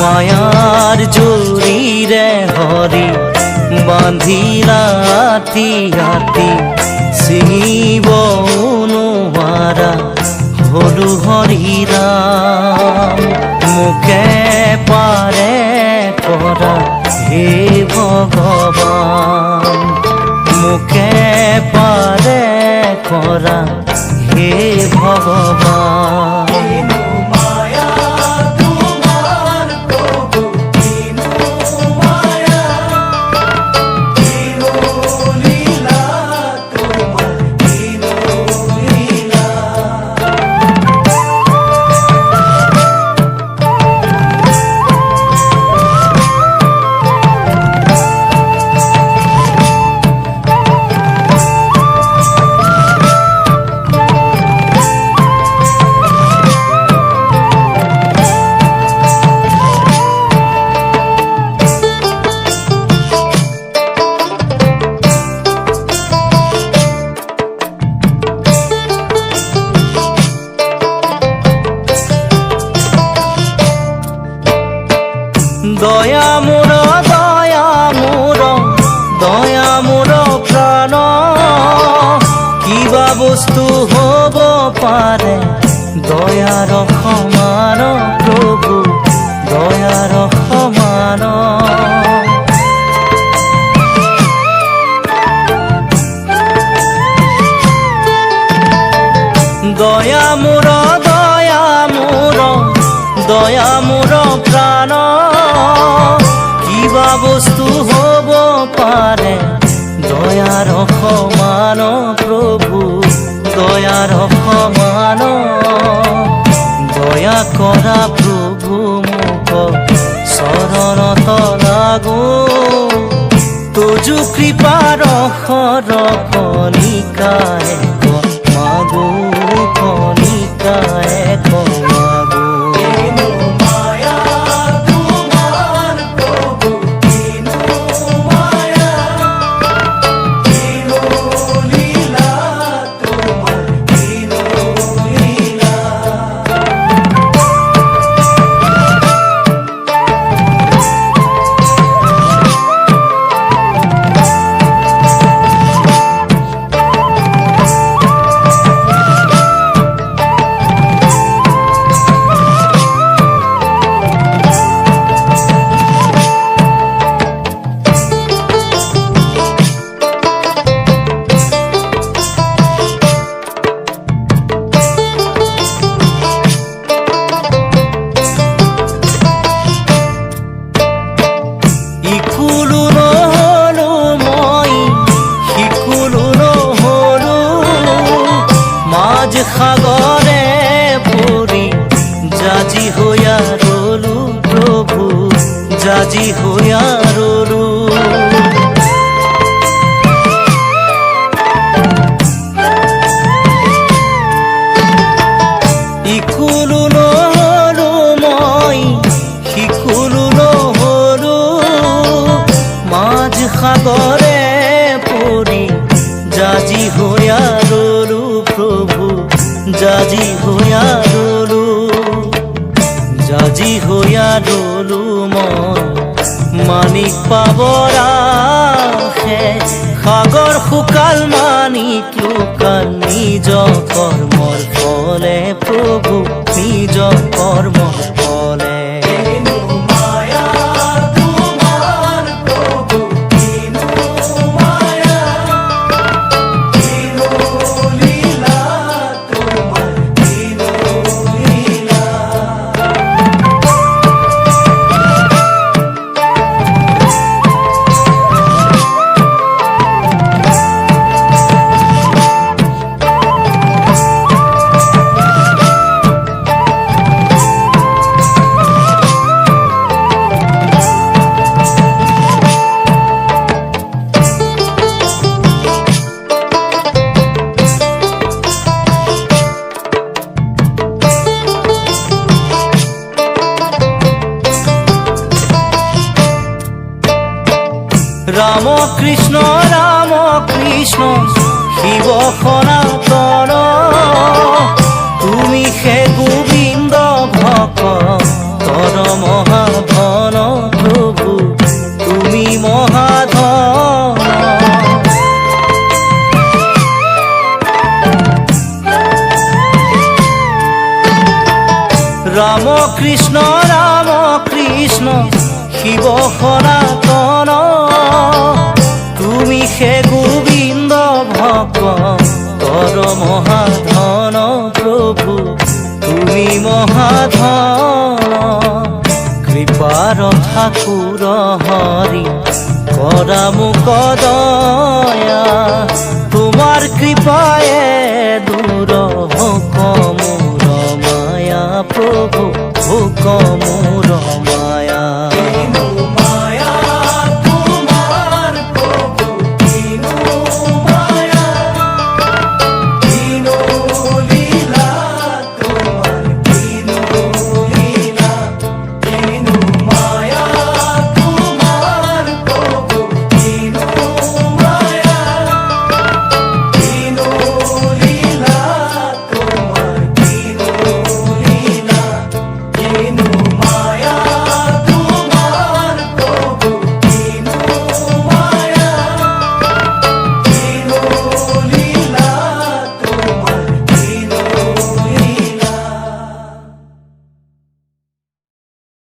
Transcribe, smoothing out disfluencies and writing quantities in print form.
মায়াৰ জৰিৰে হৰি বান্ধিলা ৰাতি ৰাতি ছিঙিব নোৱাৰা হলো হৰি ৰাম মোকে পাৰে কৰা হে ভগৱান মোকে পাৰে কৰা হে ভগৱান দয়া মোৰ প্ৰাণ কিবা বস্তু হ'ব পাৰে দয়াৰ সমান প্ৰভু দয়াৰ সমান দয়া মোৰ প্ৰাণ কিবা বস্তু হ'ব পাৰে দয়াৰ সমান প্ৰভু দয়াৰ সমান দয়া কৰা প্ৰভু মোক চৰণত লাগো তোজো কৃপাৰ কণিকায়ে মাগো কণিকায়ে মাগো সাগৰে পৰি জাজি হৈয়া ৰলো প্ৰভু জাজি হৈয়া ৰলো ইকুলো নহলো মই সিকুলো নহলো মাঝ সাগৰে পৰি জাজি হৈয়া ৰলো প্ৰভু জাজি হৈয়া ৰলো মই মানিক পাবৰ আশে সাগৰ শুকাল মানিক লুকাল নিজ কৰ্মৰ ফলে প্ৰভু নিজ কৰ্মৰ ফলে ৰাম কৃষ্ণ শিব সনাতন তুমি হে গোবিন্দ ভক তৰ মহাভক্ত ৰাম কৃষ্ণ শিব সনাতন তুমি হে গোবিন্দ ভক্তৰ মহাধন প্ৰভু তুমি মহাধন কৃপাৰ ঠাকুৰ হৰি কৰা মুখ দয়া তোমাৰ কৃপায়